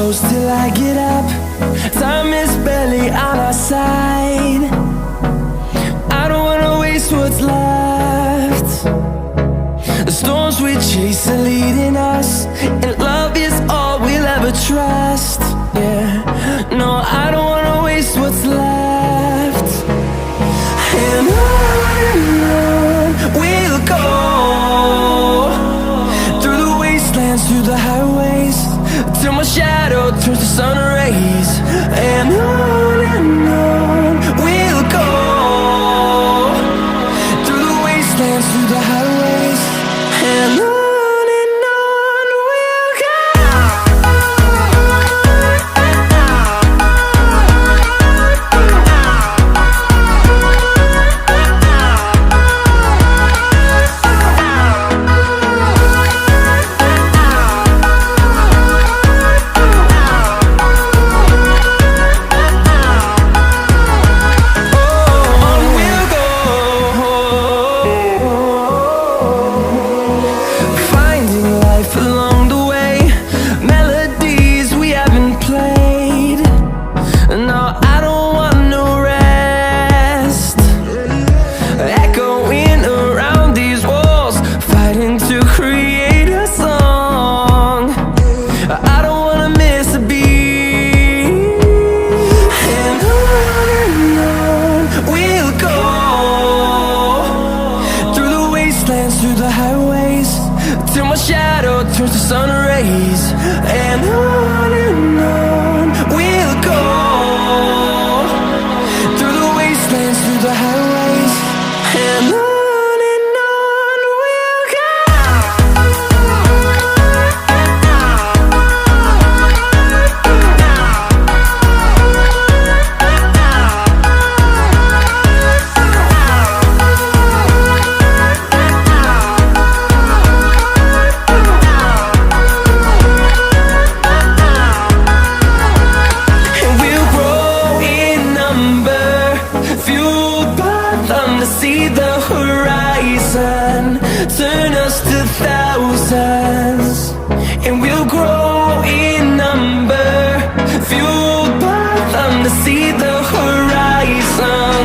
close till I get up. Time is barely on our side. I don't wanna waste what's left. The storms we chase are leading us, and love is all we'll ever trust. Yeah, no, I don't wanna waste what's left. And on we'll go, through the wastelands, through the highways, till my shadow turns to sun rays. And on we'll go, through the wastelands, through the highways, and on. Through the highways, till my shadow turns to sun rays. And on we'll go, through the wastelands, through the highways, and on. See the horizon turn us to thousands, and we'll grow in number, fueled by them to see the horizon.